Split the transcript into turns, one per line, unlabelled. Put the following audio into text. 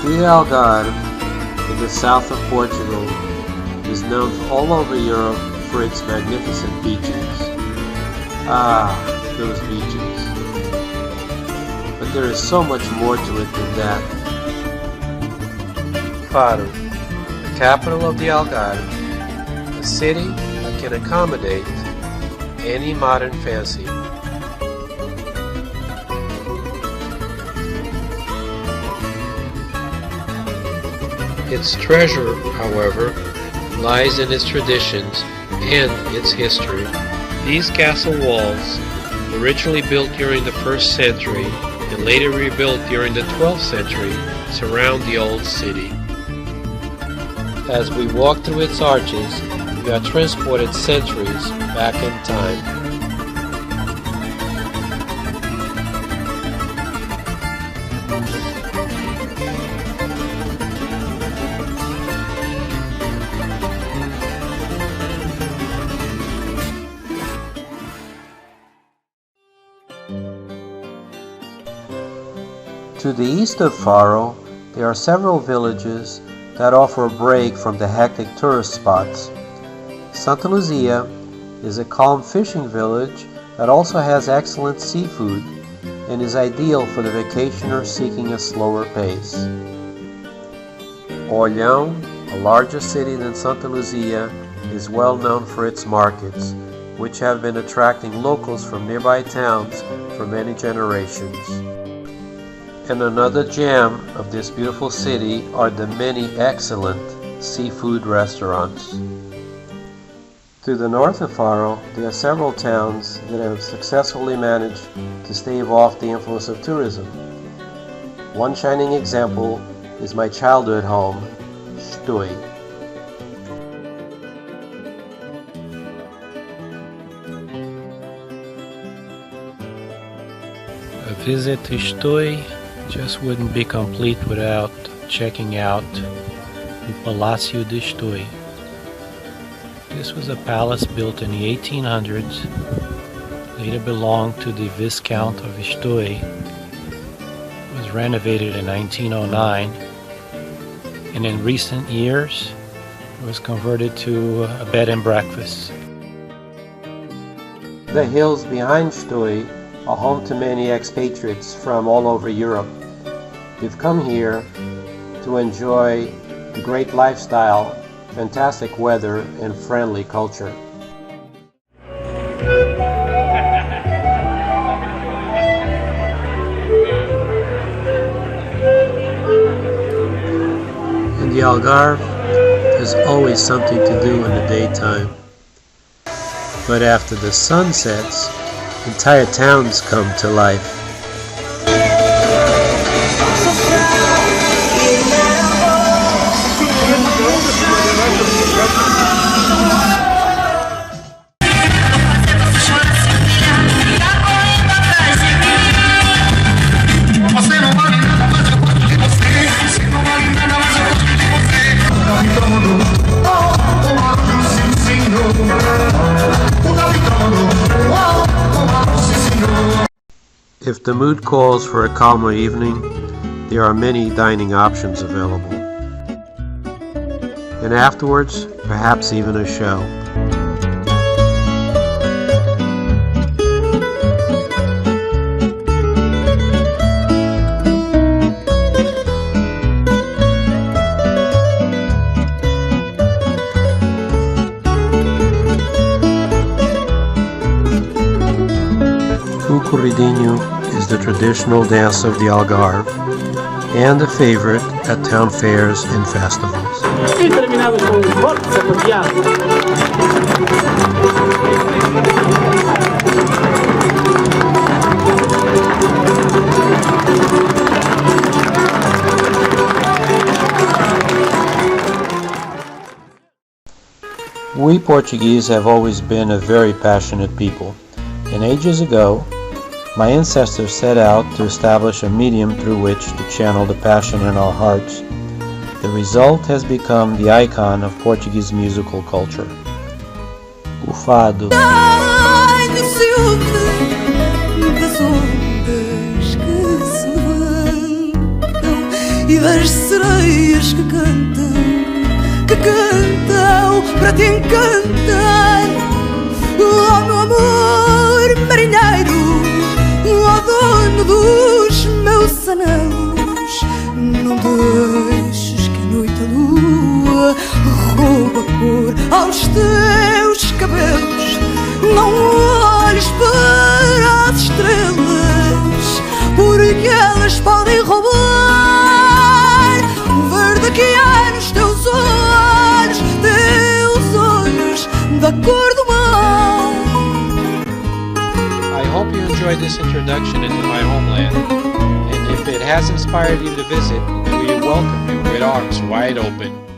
The Algarve, in the south of Portugal, is known all over Europe for its magnificent beaches. Ah, those beaches. But there is so much more to it than that. Faro, the capital of the Algarve, a city that can accommodate any modern fancy. Its treasure, however, lies in its traditions and its history. These castle walls, originally built during the 1st century and later rebuilt during the 12th century, surround the old city. As we walk through its arches, we are transported centuries back in time. To the east of Faro, there are several villages that offer a break from the hectic tourist spots. Santa Luzia is a calm fishing village that also has excellent seafood and is ideal for the vacationer seeking a slower pace. Olhão, a larger city than Santa Luzia, is well known for its markets, which have been attracting locals from nearby towns for many generations. And another gem of this beautiful city are the many excellent seafood restaurants. To the north of Faro, there are several towns that have successfully managed to stave off the influence of tourism. One shining example is my childhood home, Stui.
A visit to Stui just wouldn't be complete without checking out the Palácio de Stui. This was a palace built in the 1800s, later belonged to the Viscount of Stui. It was renovated in 1909, and in recent years it was converted to a bed and breakfast.
The hills behind Stui are home to many expatriates from all over Europe. They've come here to enjoy the great lifestyle, fantastic weather, and friendly culture. In the Algarve, there's always something to do in the daytime. But after the sun sets, entire towns come to life. If the mood calls for a calmer evening, there are many dining options available. And afterwards, perhaps even a show. O corridinho is the traditional dance of the Algarve and a favorite at town fairs and festivals. We Portuguese have always been a very passionate people, and ages ago, my ancestors set out to establish a medium through which to channel the passion in our hearts. The result has become the icon of Portuguese musical culture. O fado.
e das sereias que cantam para te encantar. Oh meu amor marinheiro, oh dono dos meus anelos, não deixes que a noite a lua rouba a cor aos teus cabelos. Não olhes para as estrelas, porque elas podem roubar o verde que há nos teus olhos da cor do mar.
I hope you enjoyed this introduction into my homeland, and if it has inspired you to visit, we welcome you with arms wide open.